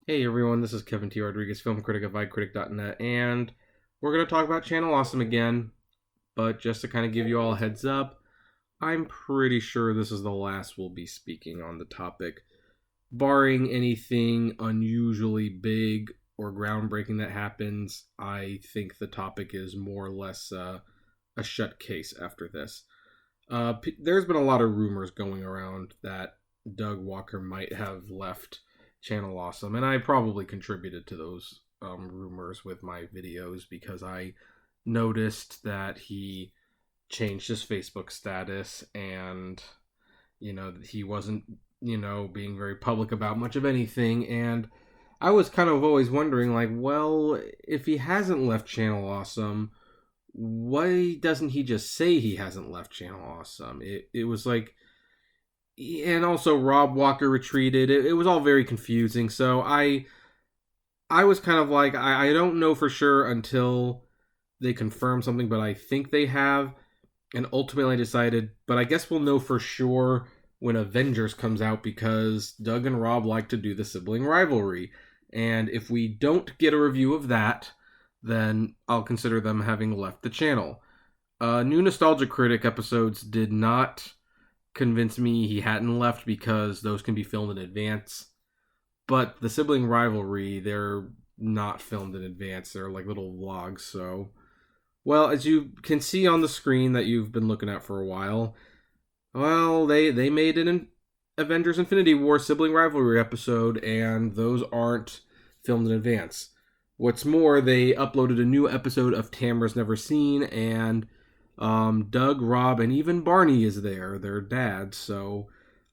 Hey everyone, this is Kevin T. Rodriguez, film critic of iCritic.net, and we're going to talk about Channel Awesome again, but just to kind of give you all a heads up, I'm pretty sure this is the last we'll be speaking on the topic. Barring anything unusually big or groundbreaking that happens, I think the topic is more or less a shut case after this. There's been a lot of rumors going around that Doug Walker might have left Channel Awesome, and I probably contributed to those rumors with my videos because I noticed that he changed his Facebook status and he wasn't being very public about much of anything, and I was kind of always wondering, like, well, if he hasn't left Channel Awesome, why doesn't he just say he hasn't left Channel Awesome? It was like, and also Rob Walker retreated. It was all very confusing. So I was kind of like, I don't know for sure until they confirm something, but I think they have. And ultimately I decided, but I guess we'll know for sure when Avengers comes out because Doug and Rob like to do the sibling rivalry. And if we don't get a review of that, then I'll consider them having left the channel. New Nostalgia Critic episodes did not convince me he hadn't left because those can be filmed in advance. But the sibling rivalry, they're not filmed in advance. They're like little vlogs. So, well, as you can see on the screen that you've been looking at for a while, well, they made an Avengers Infinity War sibling rivalry episode, and those aren't filmed in advance. What's more, they uploaded a new episode of Tamara's Never Seen, and Doug, Rob, and even Barney is there, their dad, so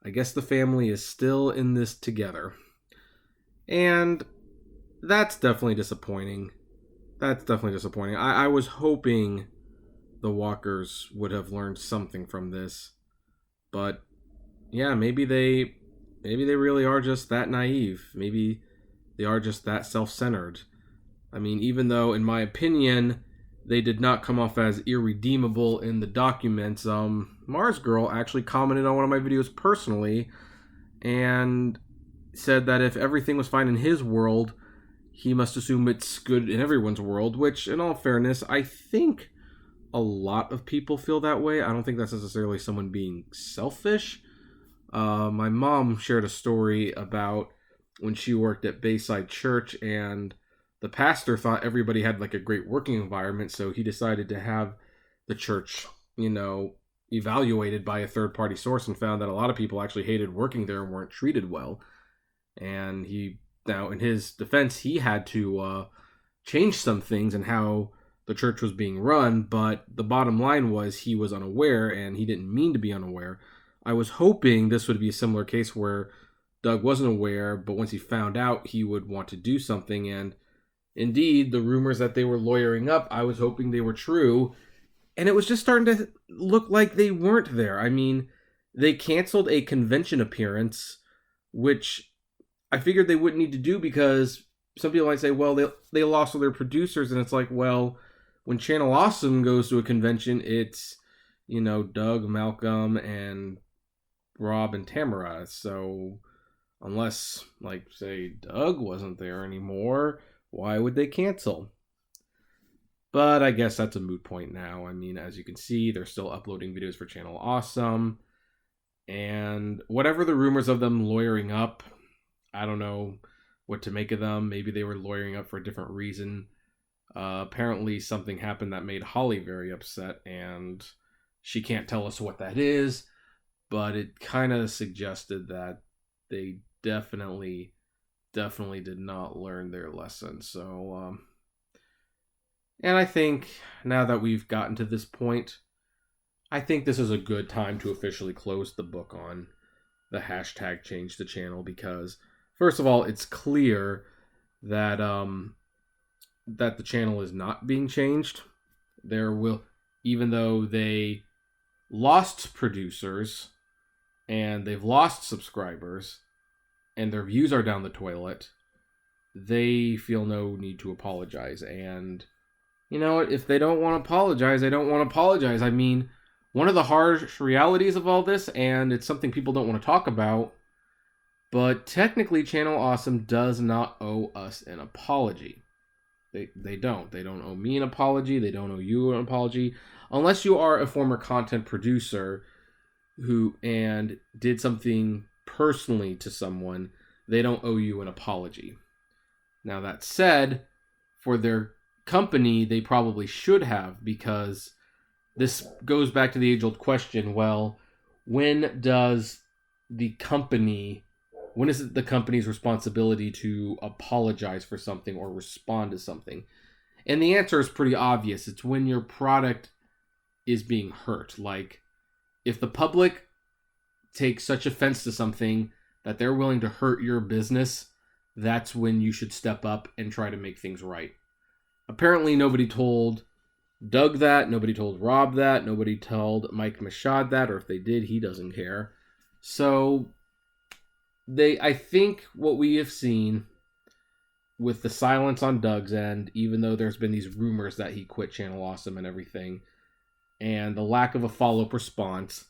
I guess the family is still in this together. And that's definitely disappointing. I was hoping the Walkers would have learned something from this, but yeah, maybe they really are just that naive. Maybe they are just that self-centered. I mean, even though, in my opinion, they did not come off as irredeemable in the documents, Mars Girl actually commented on one of my videos personally and said that if everything was fine in his world, he must assume it's good in everyone's world, which, in all fairness, I think a lot of people feel that way. I don't think that's necessarily someone being selfish. My mom shared a story about when she worked at Bayside Church, and the pastor thought everybody had like a great working environment, so he decided to have the church, evaluated by a third-party source, and found that a lot of people actually hated working there and weren't treated well. And now in his defense, he had to change some things in how the church was being run, but the bottom line was he was unaware, and he didn't mean to be unaware. I was hoping this would be a similar case where Doug wasn't aware, but once he found out, he would want to do something, and indeed, the rumors that they were lawyering up, I was hoping they were true, and it was just starting to look like they weren't there. I mean, they canceled a convention appearance, which I figured they wouldn't need to do because some people might say, well, they lost all their producers, and it's like, well, when Channel Awesome goes to a convention, it's, Doug, Malcolm, and Rob and Tamara. So unless, like, say, Doug wasn't there anymore, why would they cancel? But I guess that's a moot point now. I mean, as you can see, they're still uploading videos for Channel Awesome. And whatever the rumors of them lawyering up, I don't know what to make of them. Maybe they were lawyering up for a different reason. Apparently something happened that made Holly very upset, and she can't tell us what that is, but it kind of suggested that they definitely did not learn their lesson. So, and I think now that we've gotten to this point, I think this is a good time to officially close the book on the hashtag change the channel, because first of all, it's clear that that the channel is not being changed. Even though they lost producers and they've lost subscribers and their views are down the toilet, they feel no need to apologize. And you know what? If they don't want to apologize, they don't want to apologize. I mean, one of the harsh realities of all this, and it's something people don't want to talk about, But technically, Channel Awesome does not owe us an apology. They don't. They don't owe me an apology. They don't owe you an apology. Unless you are a former content producer who and did something personally to someone, they don't owe you an apology. Now, that said, for their company, they probably should have, because this goes back to the age-old question, well, when is it the company's responsibility to apologize for something or respond to something? And the answer is pretty obvious. It's when your product is being hurt. Like, if the public takes such offense to something that they're willing to hurt your business, that's when you should step up and try to make things right. Apparently, nobody told Doug that, nobody told Rob that, nobody told Mike Mashad that, or if they did, he doesn't care. So, I think what we have seen with the silence on Doug's end, even though there's been these rumors that he quit Channel Awesome and everything, and the lack of a follow-up response,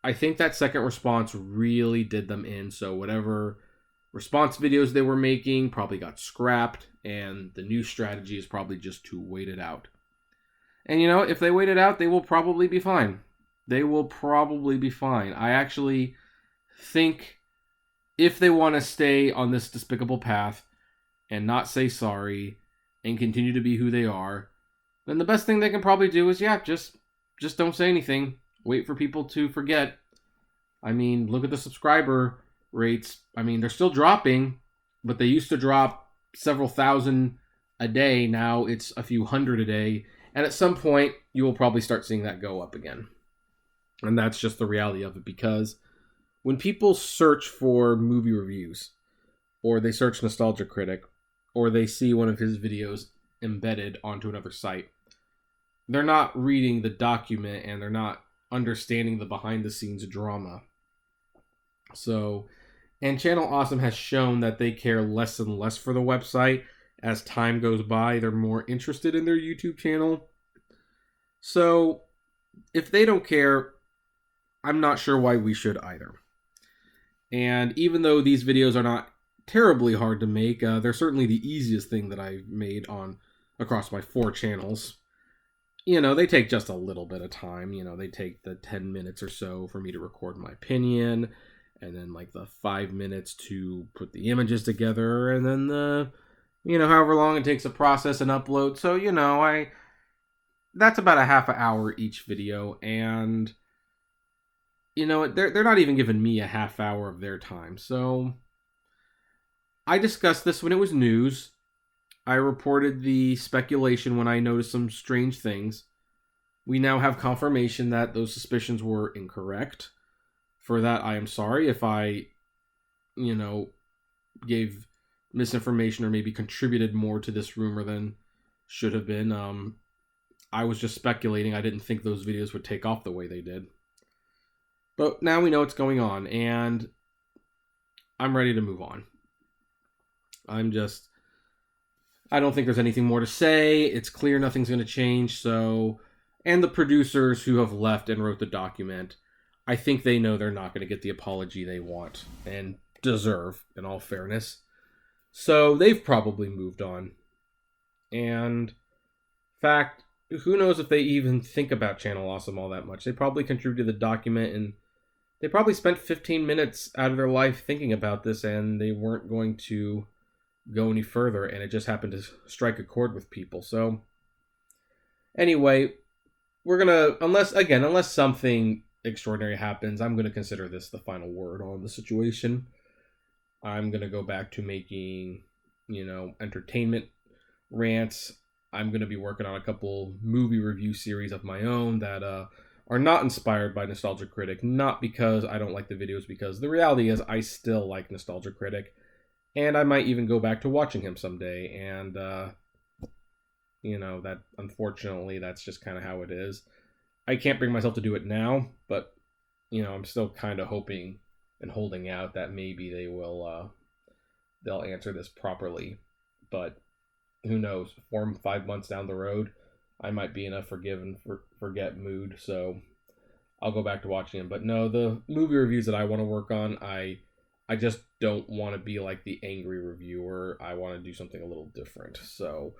I think that second response really did them in. So whatever response videos they were making probably got scrapped, and the new strategy is probably just to wait it out. And you know, if they wait it out, they will probably be fine. They will probably be fine. I actually think if they want to stay on this despicable path and not say sorry and continue to be who they are, then the best thing they can probably do is, just don't say anything. Wait for people to forget. I mean, look at the subscriber rates. I mean, they're still dropping, but they used to drop several thousand a day. Now it's a few hundred a day. And at some point, you will probably start seeing that go up again. And that's just the reality of it, because when people search for movie reviews, or they search Nostalgia Critic, or they see one of his videos embedded onto another site, they're not reading the document and they're not understanding the behind-the-scenes drama. So, and Channel Awesome has shown that they care less and less for the website as time goes by. They're more interested in their YouTube channel. So, if they don't care, I'm not sure why we should either. And even though these videos are not terribly hard to make, they're certainly the easiest thing that I've made across my 4 channels. You know, they take just a little bit of time. You know, they take the 10 minutes or so for me to record my opinion, and then like the 5 minutes to put the images together, and then however long it takes to process and upload. So, that's about a half an hour each video, and they're not even giving me a half hour of their time. So I discussed this when it was news. I reported the speculation when I noticed some strange things. We now have confirmation that those suspicions were incorrect. For that, I am sorry if I, gave misinformation or maybe contributed more to this rumor than should have been. I was just speculating. I didn't think those videos would take off the way they did. But now we know what's going on, and I'm ready to move on. I don't think there's anything more to say. It's clear nothing's going to change. So, and the producers who have left and wrote the document, I think they know they're not going to get the apology they want and deserve, in all fairness. So they've probably moved on. And, in fact, who knows if they even think about Channel Awesome all that much. They probably contributed to the document, and they probably spent 15 minutes out of their life thinking about this, and they weren't going to go any further, and it just happened to strike a chord with people. So, anyway, we're gonna, unless something extraordinary happens, I'm gonna consider this the final word on the situation. I'm gonna go back to making, entertainment rants. I'm gonna be working on a couple movie review series of my own that are not inspired by Nostalgia Critic, not because I don't like the videos, because the reality is I still like Nostalgia Critic. And I might even go back to watching him someday. And, that unfortunately, that's just kind of how it is. I can't bring myself to do it now, but, I'm still kind of hoping and holding out that maybe they'll answer this properly. But who knows? 4 or 5 months down the road, I might be in a forgive and forget mood. So I'll go back to watching him. But no, the movie reviews that I want to work on, I I just don't want to be like the angry reviewer. I want to do something a little different. So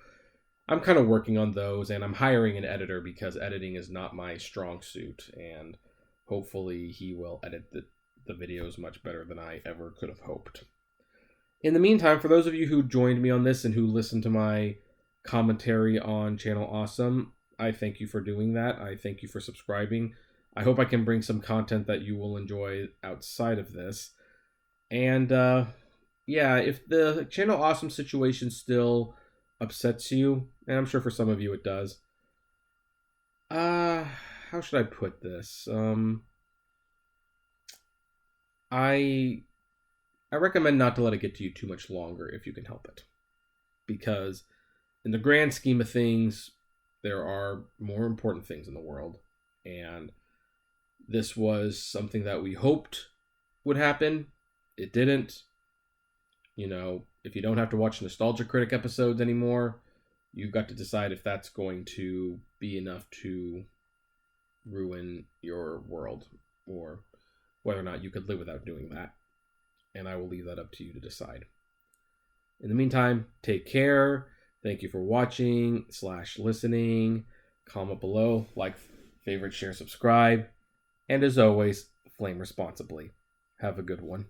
I'm kind of working on those, and I'm hiring an editor because editing is not my strong suit, and hopefully he will edit the videos much better than I ever could have hoped. In the meantime, for those of you who joined me on this and who listened to my commentary on Channel Awesome, I thank you for doing that. I thank you for subscribing. I hope I can bring some content that you will enjoy outside of this. And yeah, if the Channel Awesome situation still upsets you, and I'm sure for some of you it does, how should I put this? I recommend not to let it get to you too much longer if you can help it. Because in the grand scheme of things, there are more important things in the world. And this was something that we hoped would happen. It didn't. You know, if you don't have to watch Nostalgia Critic episodes anymore, you've got to decide if that's going to be enough to ruin your world, or whether or not you could live without doing that. And I will leave that up to you to decide. In the meantime, take care. Thank you for watching / listening. Comment below, like, favorite, share, subscribe. And as always, flame responsibly. Have a good one.